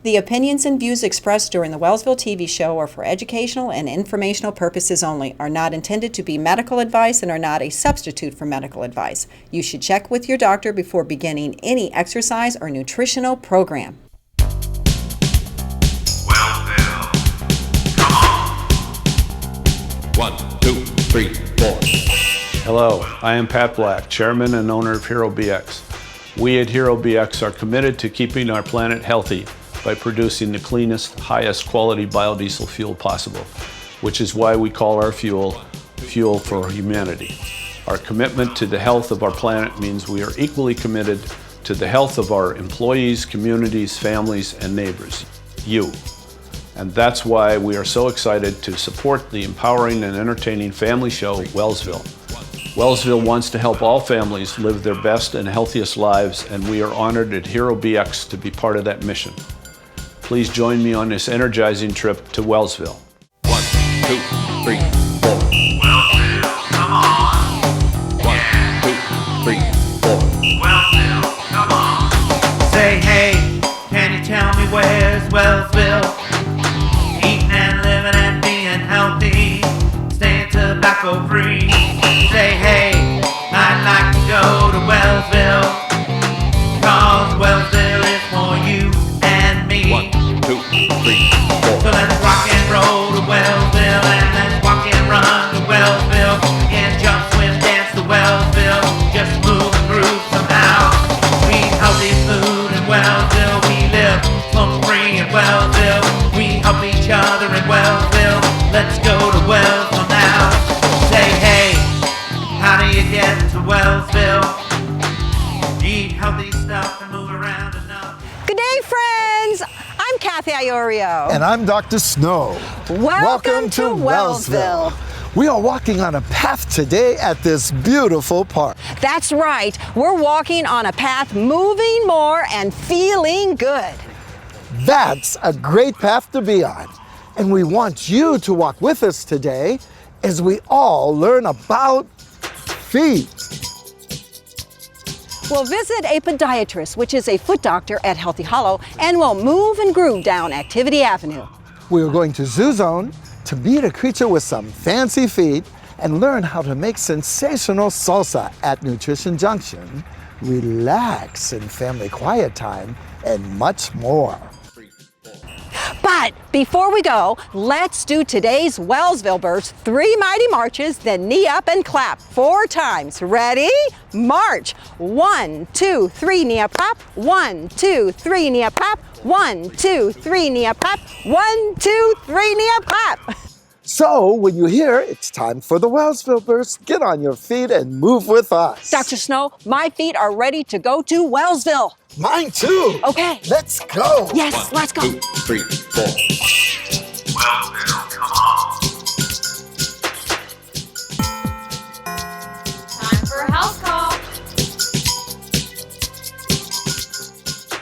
The opinions and views expressed during the Wellsville TV show are for educational and informational purposes only, are not intended to be medical advice, and are not a substitute for medical advice. You should check with your doctor before beginning any exercise or nutritional program. Wellsville, come on. 1, 2, 3, 4. Hello, I am Pat Black, Chairman and owner of Hero BX. We at Hero BX are committed to keeping our planet healthy by producing the cleanest, highest quality biodiesel fuel possible, which is why we call our fuel Fuel for Humanity. Our commitment to the health of our planet means we are equally committed to the health of our employees, communities, families, and neighbors, you. And that's why we are so excited to support the empowering and entertaining family show, Wellsville. Wellsville wants to help all families live their best and healthiest lives, and we are honored at Hero BX to be part of that mission. Please join me on this energizing trip to Wellsville. 1, 2, 3, 4. Wellsville, come on. 1, 2, 3, 4. Wellsville, come on. Say, hey, can you tell me where's Wellsville? Eating and living and being healthy, staying tobacco free. Say, hey, I'd like to go to Wellsville, 'cause Wellsville is for you and me. 1, 2, 3, 4. So let's rock and roll to Wellsville, and let's walk and run to Wellsville, and jump, swim, dance to Wellsville, just move and groove somehow. We eat healthy food in Wellsville, we live smoke-free in Wellsville, we help each other in Wellsville. Let's go to Wellsville now. Say, hey, how do you get to Wellsville? Eat healthy stuff and move around enough. Good day, friends! I'm Kathy Iorio. And I'm Dr. Snow. Welcome to Wellsville. We are walking on a path today at this beautiful park. That's right. We're walking on a path, moving more and feeling good. That's a great path to be on. And we want you to walk with us today as we all learn about feet. We'll visit a podiatrist, which is a foot doctor at Healthy Hollow, and we'll move and groove down Activity Avenue. We're going to Zoo Zone to meet a creature with some fancy feet and learn how to make sensational salsa at Nutrition Junction, relax in family quiet time, and much more. But before we go, let's do today's Wellsville Burst 3 mighty marches, then knee up and clap 4 times. Ready? March. 1, 2, 3, knee up, clap. 1, 2, 3, knee up, clap. 1, 2, 3, knee up, clap. 1, 2, 3, knee up, clap. So when you hear it's time for the Wellsville Burst, get on your feet and move with us. Dr. Snow, my feet are ready to go to Wellsville. Mine too. Okay. Let's go. Yes, let's go. 2, 3, 4. Wellsville, come on. Time for a house call.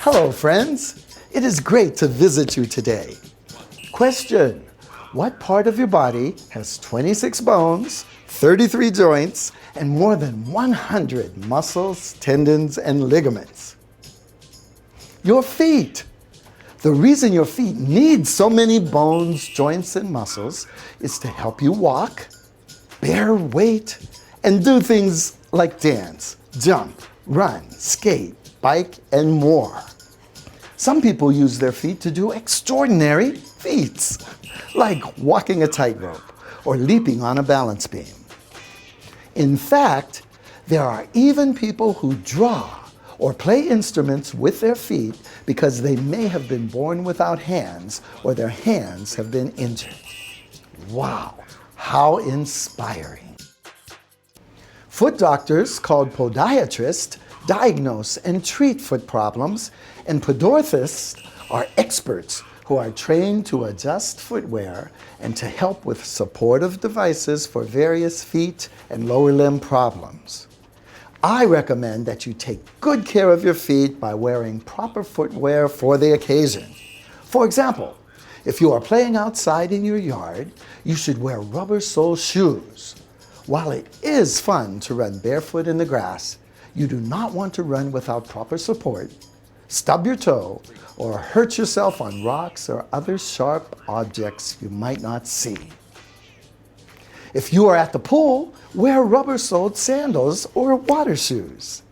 Hello, friends. It is great to visit you today. Question: what part of your body has 26 bones, 33 joints, and more than 100 muscles, tendons, and ligaments? Your feet. The reason your feet need so many bones, joints, and muscles is to help you walk, bear weight, and do things like dance, jump, run, skate, bike, and more. Some people use their feet to do extraordinary feats, like walking a tightrope or leaping on a balance beam. In fact, there are even people who draw or play instruments with their feet because they may have been born without hands or their hands have been injured. Wow, how inspiring. Foot doctors, called podiatrists, diagnose and treat foot problems, and podorthists are experts who are trained to adjust footwear and to help with supportive devices for various feet and lower limb problems. I recommend that you take good care of your feet by wearing proper footwear for the occasion. For example, if you are playing outside in your yard, you should wear rubber sole shoes. While it is fun to run barefoot in the grass, you do not want to run without proper support stub your toe, or hurt yourself on rocks or other sharp objects you might not see. If you are at the pool, wear rubber-soled sandals or water shoes.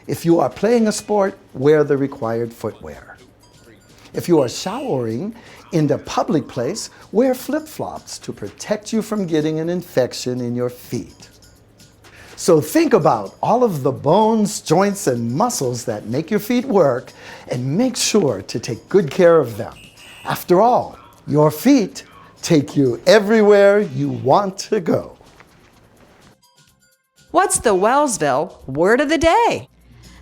If you are playing a sport, wear the required footwear. If you are showering in a public place, wear flip-flops to protect you from getting an infection in your feet. So think about all of the bones, joints, and muscles that make your feet work, and make sure to take good care of them. After all, your feet take you everywhere you want to go. What's the Wellsville word of the day?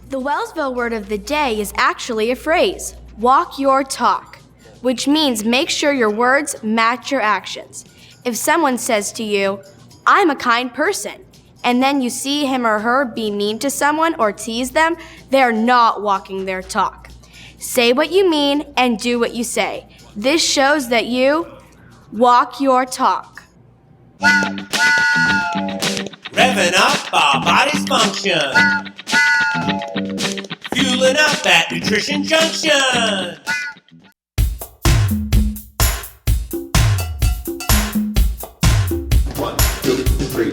The Wellsville word of the day is actually a phrase, walk your talk, which means make sure your words match your actions. If someone says to you, I'm a kind person, and then you see him or her be mean to someone or tease them, they're not walking their talk. Say what you mean and do what you say. This shows that you walk your talk. Revving up our body's function. Fueling up at Nutrition Junction. One, two, three.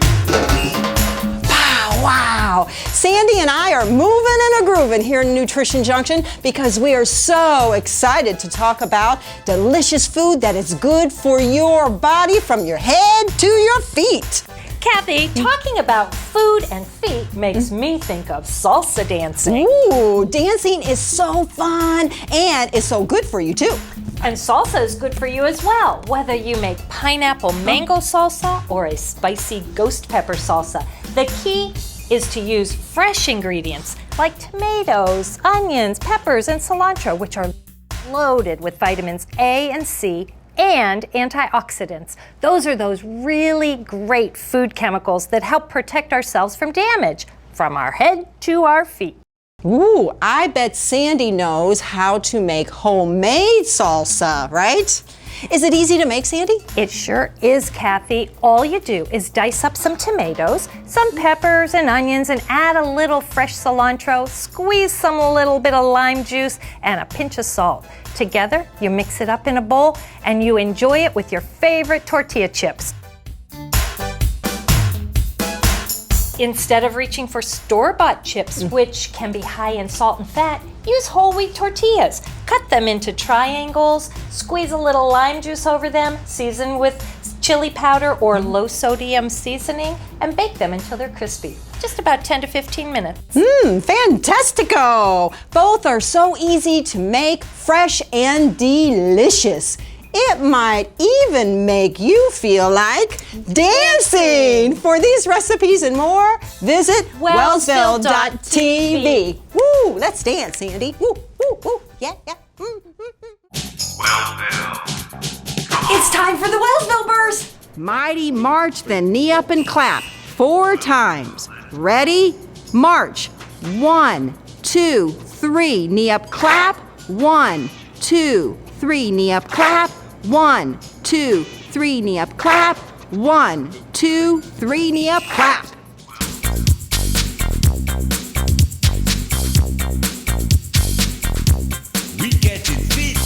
Wow! Sandy and I are moving and a grooving here in Nutrition Junction because we are so excited to talk about delicious food that is good for your body from your head to your feet. Kathy, talking about food and feet makes me think of salsa dancing. Ooh, dancing is so fun and it's so good for you too. And salsa is good for you as well, whether you make pineapple mango salsa or a spicy ghost pepper salsa. The key is to use fresh ingredients like tomatoes, onions, peppers, and cilantro, which are loaded with vitamins A and C and antioxidants. Those are those really great food chemicals that help protect ourselves from damage, from our head to our feet. Ooh, I bet Sandy knows how to make homemade salsa, right? Is it easy to make, Sandy? It sure is, Kathy. All you do is dice up some tomatoes, some peppers and onions, and add a little fresh cilantro, squeeze some little bit of lime juice, and a pinch of salt. Together, you mix it up in a bowl, and you enjoy it with your favorite tortilla chips. Instead of reaching for store-bought chips, which can be high in salt and fat, use whole wheat tortillas. Cut them into triangles, squeeze a little lime juice over them, season with chili powder or low sodium seasoning, and bake them until they're crispy. Just about 10 to 15 minutes. Fantastico! Both are so easy to make, fresh and delicious. It might even make you feel like dancing. For these recipes and more, visit Wellsville.tv. Woo, let's dance, Sandy. Woo, woo, woo, yeah, yeah. It's time for the Wellsville Burst. Mighty march, then knee up and clap 4 times. Ready? March. 1, 2, 3, knee up, clap. 1, 2, 3, knee up, clap. 1, 2, 3, knee up, clap. 1, 2, 3, knee up, clap. We get you fit.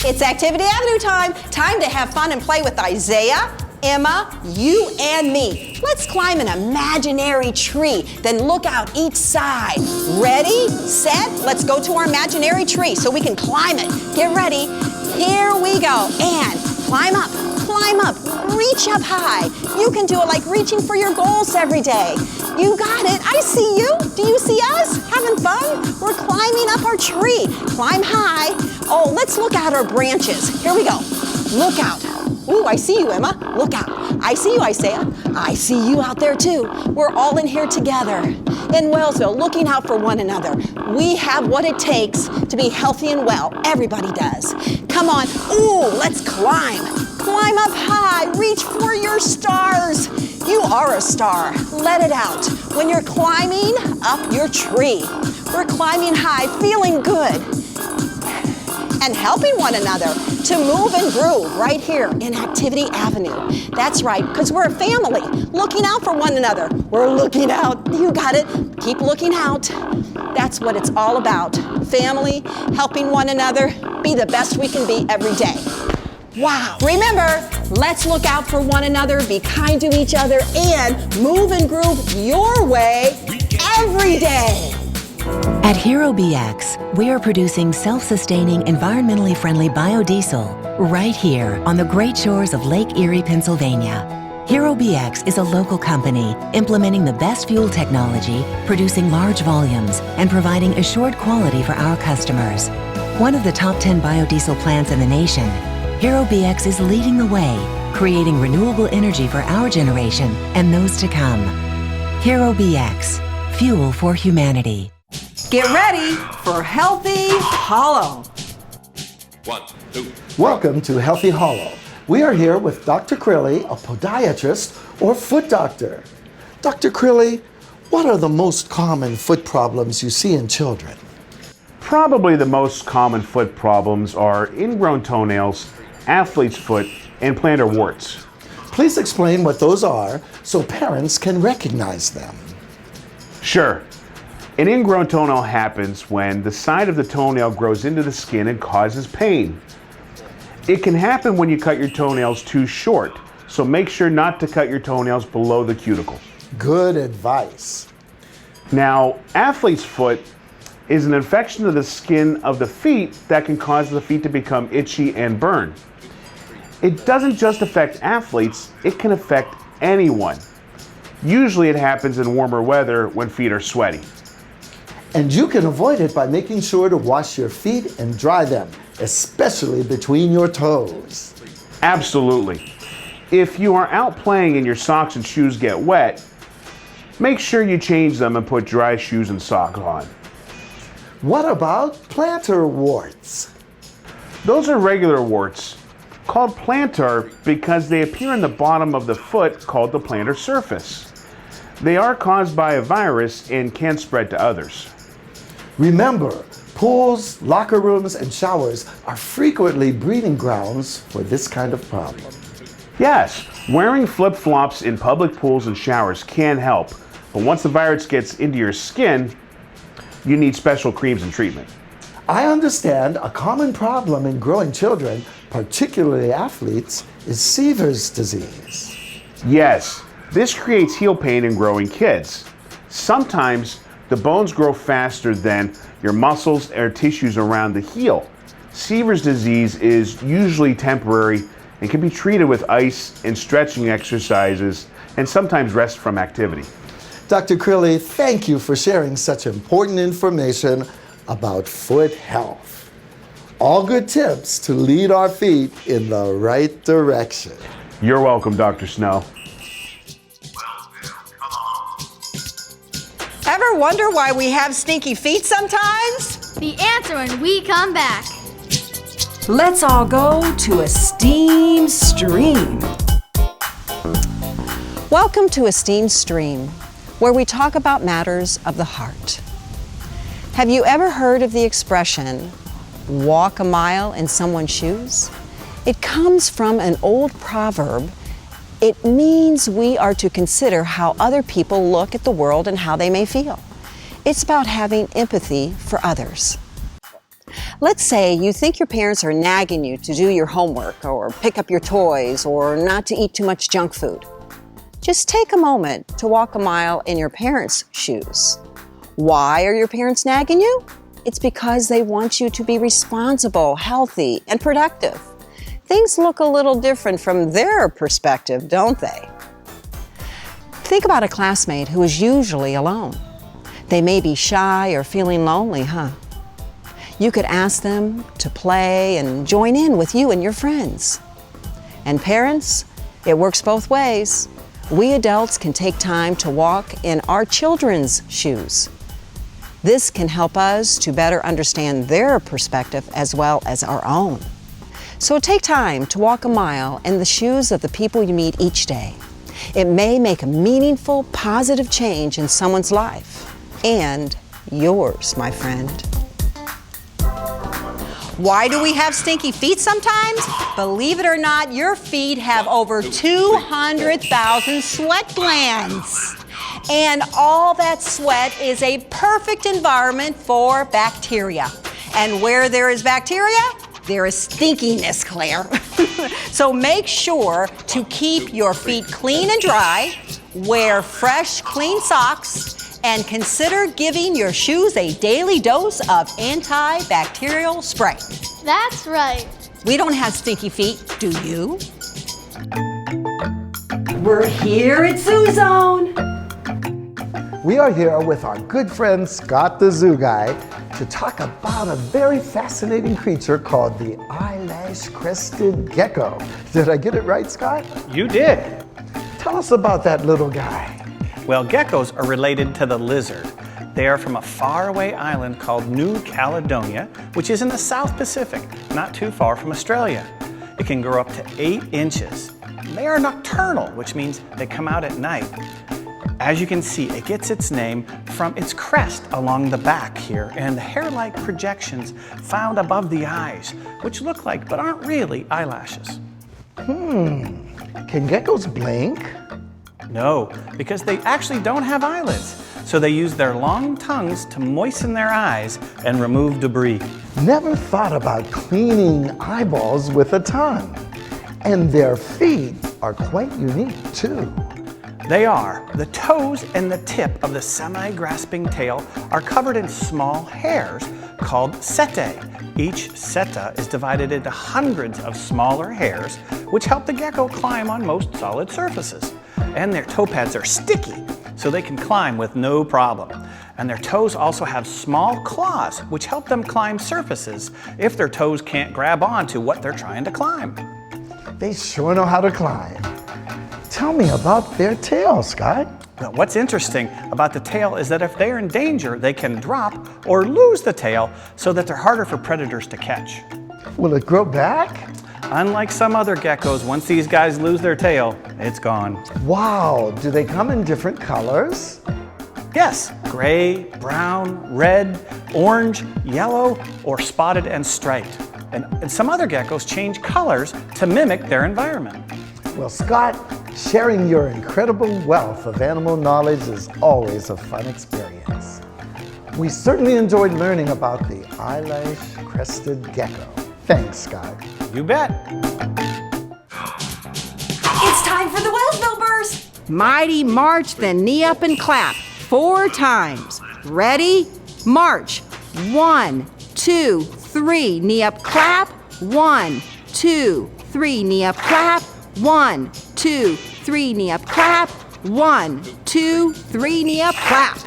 It's Activity Avenue time. Time to have fun and play with Isaiah, Emma, you, and me. Let's climb an imaginary tree, then look out each side. Ready, set, let's go to our imaginary tree so we can climb it. Get ready. Here we go. And climb up, reach up high. You can do it like reaching for your goals every day. You got it. I see you. Do you see us? Having fun? We're climbing up our tree. Climb high. Oh, let's look out our branches. Here we go. Look out. Ooh, I see you, Emma. Look out. I see you, Isaiah. I see you out there too. We're all in here together. In Wellsville, looking out for one another. We have what it takes to be healthy and well. Everybody does. Come on. Ooh, let's climb. Climb up high. Reach for your stars. You are a star. Let it out when you're climbing up your tree. We're climbing high, feeling good. and helping one another to move and groove right here in Activity Avenue. That's right, because we're a family looking out for one another. We're looking out. You got it. Keep looking out. That's what it's all about. Family, helping one another, be the best we can be every day. Wow. Remember, let's look out for one another, be kind to each other, and move and groove your way every day. At Hero BX, we are producing self-sustaining, environmentally friendly biodiesel right here on the great shores of Lake Erie, Pennsylvania. Hero BX is a local company implementing the best fuel technology, producing large volumes, and providing assured quality for our customers. One of the top 10 biodiesel plants in the nation, Hero BX is leading the way, creating renewable energy for our generation and those to come. Hero BX, fuel for humanity. Get ready for Healthy Hollow. 1, 2. Welcome to Healthy Hollow. We are here with Dr. Crilly, a podiatrist or foot doctor. Dr. Crilly, what are the most common foot problems you see in children? Probably the most common foot problems are ingrown toenails, athlete's foot, and plantar warts. Please explain what those are so parents can recognize them. Sure. An ingrown toenail happens when the side of the toenail grows into the skin and causes pain. It can happen when you cut your toenails too short, so make sure not to cut your toenails below the cuticle. Good advice. Now, athlete's foot is an infection of the skin of the feet that can cause the feet to become itchy and burn. It doesn't just affect athletes, it can affect anyone. Usually it happens in warmer weather when feet are sweaty. And you can avoid it by making sure to wash your feet and dry them, especially between your toes. Absolutely. If you are out playing and your socks and shoes get wet, make sure you change them and put dry shoes and socks on. What about plantar warts? Those are regular warts, called plantar because they appear in the bottom of the foot called the plantar surface. They are caused by a virus and can spread to others. Remember, pools, locker rooms, and showers are frequently breeding grounds for this kind of problem. Yes, wearing flip-flops in public pools and showers can help, but once the virus gets into your skin, you need special creams and treatment. I understand a common problem in growing children, particularly athletes, is Seaver's disease. Yes, this creates heel pain in growing kids. Sometimes the bones grow faster than your muscles or tissues around the heel. Seaver's disease is usually temporary and can be treated with ice and stretching exercises and sometimes rest from activity. Dr. Crilly, thank you for sharing such important information about foot health. All good tips to lead our feet in the right direction. You're welcome, Dr. Snow. Ever wonder why we have stinky feet sometimes? The answer when we come back. Let's all go to a steam stream. Welcome to Esteemed Stream, where we talk about matters of the heart. Have you ever heard of the expression, walk a mile in someone's shoes? It comes from an old proverb. It means we are to consider how other people look at the world and how they may feel. It's about having empathy for others. Let's say you think your parents are nagging you to do your homework or pick up your toys or not to eat too much junk food. Just take a moment to walk a mile in your parents' shoes. Why are your parents nagging you? It's because they want you to be responsible, healthy, and productive. Things look a little different from their perspective, don't they? Think about a classmate who is usually alone. They may be shy or feeling lonely, huh? You could ask them to play and join in with you and your friends. And parents, it works both ways. We adults can take time to walk in our children's shoes. This can help us to better understand their perspective as well as our own. So take time to walk a mile in the shoes of the people you meet each day. It may make a meaningful, positive change in someone's life, and yours, my friend. Why do we have stinky feet sometimes? Believe it or not, your feet have over 200,000 sweat glands. And all that sweat is a perfect environment for bacteria. And where there is bacteria, there is stinkiness, Claire. So make sure to keep your feet clean and dry, wear fresh, clean socks, and consider giving your shoes a daily dose of antibacterial spray. That's right. We don't have stinky feet, do you? We're here at Zoo Zone. We are here with our good friend Scott the Zoo Guy to talk about a very fascinating creature called the eyelash-crested gecko. Did I get it right, Scott? You did. Tell us about that little guy. Well, geckos are related to the lizard. They are from a faraway island called New Caledonia, which is in the South Pacific, not too far from Australia. It can grow up to 8 inches. They are nocturnal, which means they come out at night. As you can see, it gets its name from its crest along the back here and the hair-like projections found above the eyes, which look like but aren't really eyelashes. Can geckos blink? No, because they actually don't have eyelids, so they use their long tongues to moisten their eyes and remove debris. Never thought about cleaning eyeballs with a tongue. And their feet are quite unique too. They are. The toes and the tip of the semi-grasping tail are covered in small hairs called setae. Each seta is divided into hundreds of smaller hairs, which help the gecko climb on most solid surfaces. And their toe pads are sticky, so they can climb with no problem. And their toes also have small claws, which help them climb surfaces if their toes can't grab onto what they're trying to climb. They sure know how to climb. Tell me about their tail, Scott. Well, what's interesting about the tail is that if they're in danger, they can drop or lose the tail so that they're harder for predators to catch. Will it grow back? Unlike some other geckos, once these guys lose their tail, it's gone. Wow, do they come in different colors? Yes, gray, brown, red, orange, yellow, or spotted and striped. And some other geckos change colors to mimic their environment. Well, Scott, sharing your incredible wealth of animal knowledge is always a fun experience. We certainly enjoyed learning about the eyelash-crested gecko. Thanks, Scott. You bet. It's time for the Wellsville burst. Mighty march, then knee up and clap 4 times. Ready? March. 1, 2, 3, knee up, clap. 1, 2, 3, knee up, clap. 1, 2, 3, knee up, clap. 1, 2, 3, knee up, clap.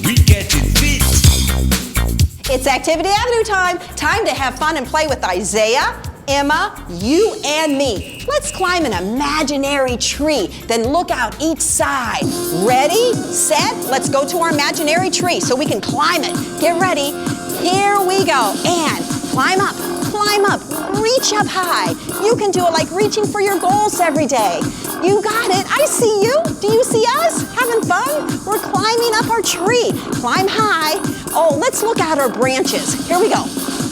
We get it fit. It's Activity Avenue time. Time to have fun and play with Isaiah, Emma, you and me. Let's climb an imaginary tree, then look out each side. Ready, set, let's go to our imaginary tree so we can climb it. Get ready, here we go. And climb up, reach up high. You can do it like reaching for your goals every day. You got it, I see you. Do you see us? Having fun? We're climbing up our tree. Climb high. Oh, let's look out our branches. Here we go.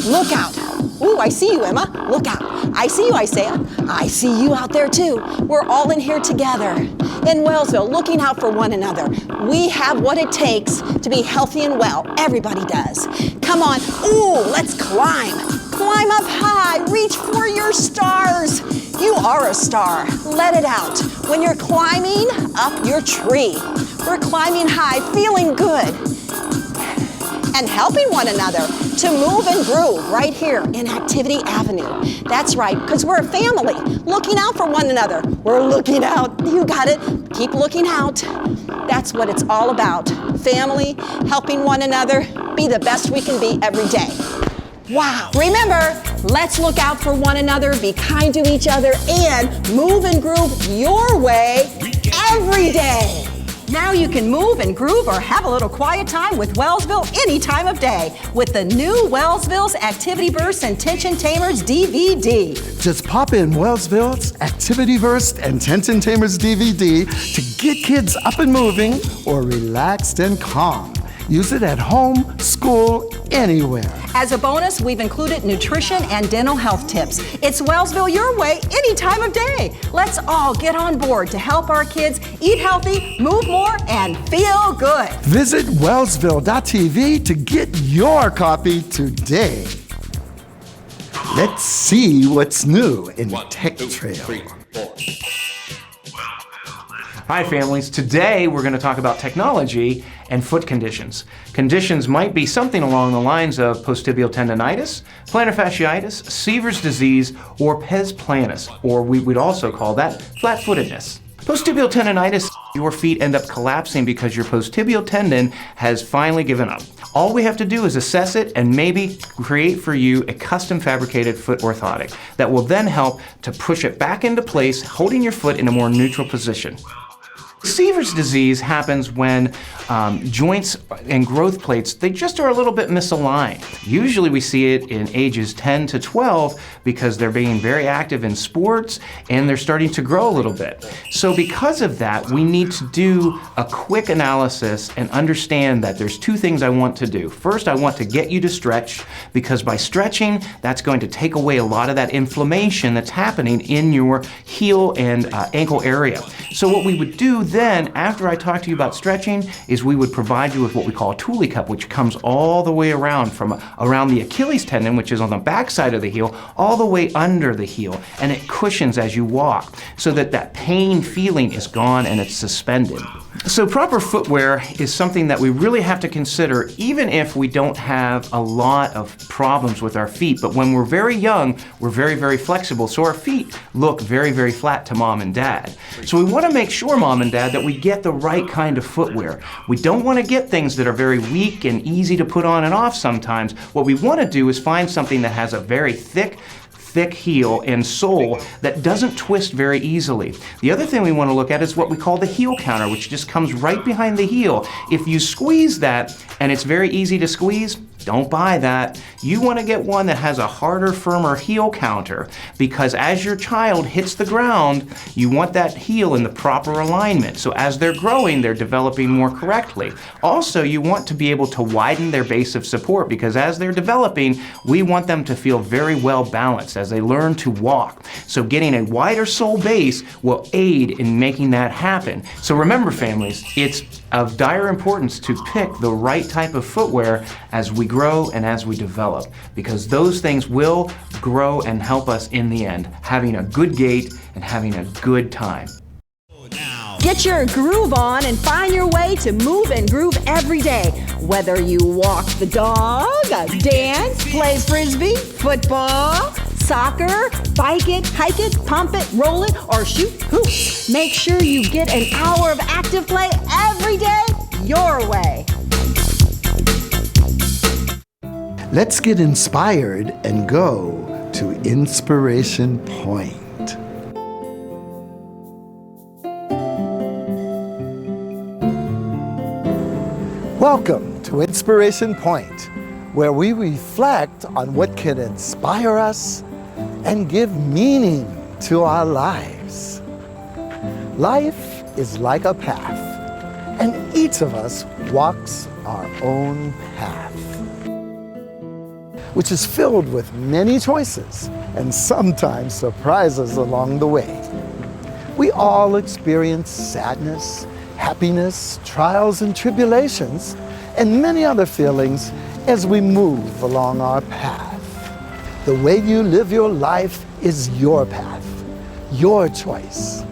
Look out. Ooh, I see you, Emma. Look out. I see you, Isaiah. I see you out there too. We're all in here together. In Wellsville, looking out for one another. We have what it takes to be healthy and well. Everybody does. Come on. Ooh, let's climb. Climb up high. Reach for your stars. You are a star. Let it out. When you're climbing up your tree. We're climbing high, feeling good. And helping one another to move and groove right here in Activity Avenue. That's right, because we're a family, looking out for one another. We're looking out. You got it. Keep looking out. That's what it's all about. Family, helping one another, be the best we can be every day. Wow. Remember, let's look out for one another, be kind to each other, and move and groove your way every day. Now you can move and groove or have a little quiet time with Wellsville any time of day with the new Wellsville's Activity Burst and Tension Tamers DVD. Just pop in Wellsville's Activity Burst and Tension Tamers DVD to get kids up and moving or relaxed and calm. Use it at home, school, anywhere. As a bonus, we've included nutrition and dental health tips. It's Wellsville your way any time of day. Let's all get on board to help our kids eat healthy, move more, and feel good. Visit Wellsville.tv to get your copy today. Let's see what's new in Tech Trail. Hi families, today we're going to talk about technology and foot conditions. Conditions might be something along the lines of post-tibial tendonitis, plantar fasciitis, Seaver's disease, or pes planus, or we would also call that flat-footedness. Post-tibial tendonitis, your feet end up collapsing because your post-tibial tendon has finally given up. All we have to do is assess it and maybe create for you a custom fabricated foot orthotic that will then help to push it back into place, holding your foot in a more neutral position. Seaver's disease happens when joints and growth plates, they just are a little bit misaligned. Usually we see it in ages 10 to 12 because they're being very active in sports and they're starting to grow a little bit. So because of that, we need to do a quick analysis and understand that there's two things I want to do. First, I want to get you to stretch because by stretching, that's going to take away a lot of that inflammation that's happening in your heel and ankle area. So what we would do then, after I talk to you about stretching, is we would provide you with what we call a Thule cup, which comes all the way around from around the Achilles tendon, which is on the back side of the heel, all the way under the heel, and it cushions as you walk so that that pain feeling is gone and it's suspended. So proper footwear is something that we really have to consider even if we don't have a lot of problems with our feet. But when we're very young, we're very, very flexible. So our feet look very, very flat to mom and dad. So we want to make sure, mom and dad, that we get the right kind of footwear. We don't want to get things that are very weak and easy to put on and off sometimes. What we want to do is find something that has a very thick heel and sole that doesn't twist very easily. The other thing we want to look at is what we call the heel counter, which just comes right behind the heel. If you squeeze that and it's very easy to squeeze, don't buy that. You want to get one that has a harder, firmer heel counter because as your child hits the ground, you want that heel in the proper alignment. So as they're growing, they're developing more correctly. Also, you want to be able to widen their base of support because as they're developing, we want them to feel very well balanced as they learn to walk. So getting a wider sole base will aid in making that happen. So remember, families, it's of dire importance to pick the right type of footwear as we grow and as we develop, because those things will grow and help us in the end, having a good gait and having a good time. Get your groove on and find your way to move and groove every day. Whether you walk the dog, dance, play frisbee, football, soccer, bike it, hike it, pump it, roll it, or shoot hoops. Make sure you get an hour of active play every day your way. Let's get inspired and go to Inspiration Point. Welcome to Inspiration Point, where we reflect on what can inspire us and give meaning to our lives. Life is like a path, and each of us walks our own path, which is filled with many choices and sometimes surprises along the way. We all experience sadness, happiness, trials and tribulations, and many other feelings as we move along our path. The way you live your life is your path, your choice.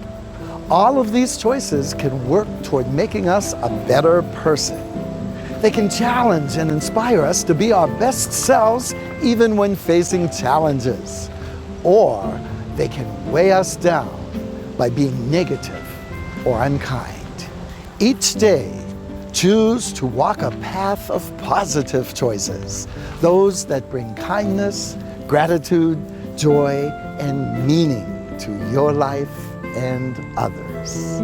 All of these choices can work toward making us a better person. They can challenge and inspire us to be our best selves even when facing challenges. Or they can weigh us down by being negative or unkind. Each day, choose to walk a path of positive choices, those that bring kindness, gratitude, joy, and meaning to your life and others.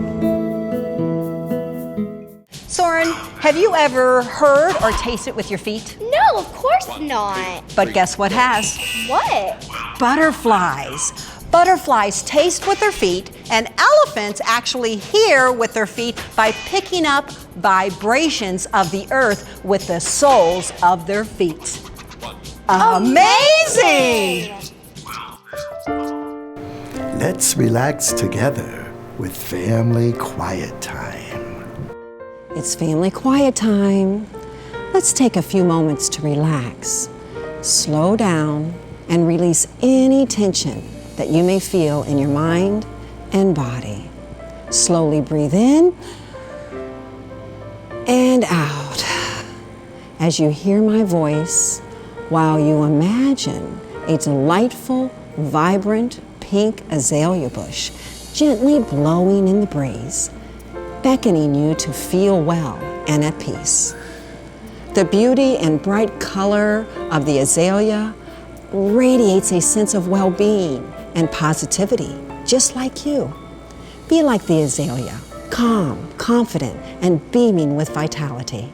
Lauren, have you ever heard or tasted with your feet? No, of course not. But guess what has? What? Butterflies. Butterflies taste with their feet, and elephants actually hear with their feet by picking up vibrations of the earth with the soles of their feet. Amazing! Let's relax together with Family Quiet Time. It's family quiet time. Let's take a few moments to relax, slow down, and release any tension that you may feel in your mind and body. Slowly breathe in and out. As you hear my voice, while you imagine a delightful, vibrant pink azalea bush gently blowing in the breeze, beckoning you to feel well and at peace. The beauty and bright color of the azalea radiates a sense of well-being and positivity, just like you. Be like the azalea, calm, confident, and beaming with vitality.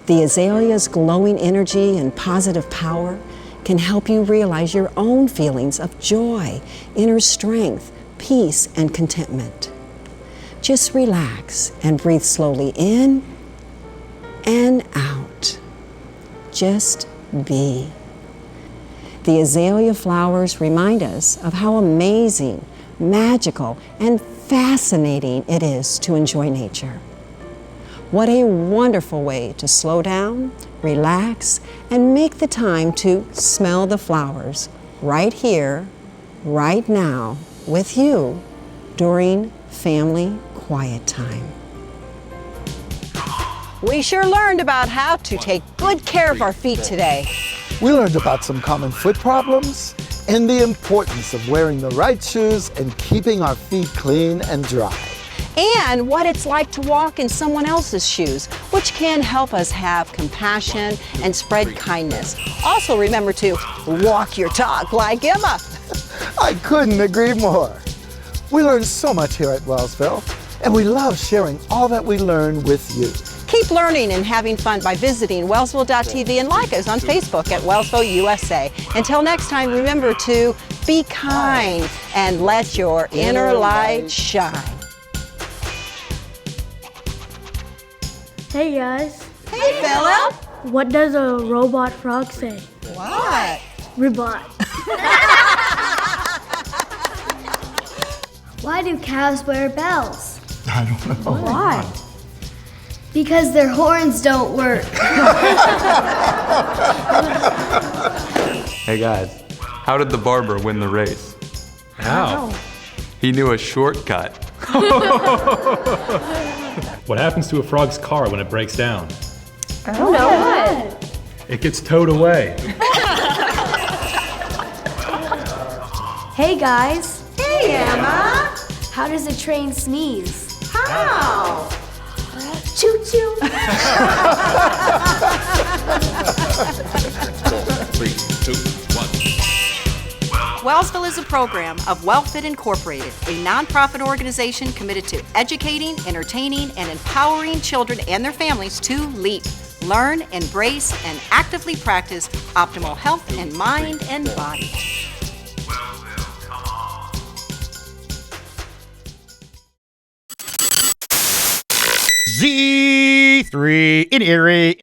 The azalea's glowing energy and positive power can help you realize your own feelings of joy, inner strength, peace, and contentment. Just relax and breathe slowly in and out. Just be. The azalea flowers remind us of how amazing, magical, and fascinating it is to enjoy nature. What a wonderful way to slow down, relax, and make the time to smell the flowers right here, right now, with you during family quiet time. We sure learned about how to take good care of our feet today. We learned about some common foot problems and the importance of wearing the right shoes and keeping our feet clean and dry. And what it's like to walk in someone else's shoes, which can help us have compassion and spread kindness. Also remember to walk your talk like Emma. I couldn't agree more. We learned so much here at Wellsville, and we love sharing all that we learned with you. Keep learning and having fun by visiting Wellsville.tv and like us on Facebook at Wellsville USA. Until next time, remember to be kind and let your inner light shine. Hey guys. Hey Philip. What does a robot frog say? What? Robot. Why do cows wear bells? I don't know. Why? Because their horns don't work. Hey guys, how did the barber win the race? How? He knew a shortcut. What happens to a frog's car when it breaks down? I don't know. What? It gets towed away. Hey guys. Hey Emma. How does a train sneeze? How? Choo choo. 3, 2, 1. Wellsville is a program of WellFit Incorporated, a nonprofit organization committed to educating, entertaining, and empowering children and their families to leap, learn, embrace, and actively practice optimal health in mind and body. Z3 in Erie.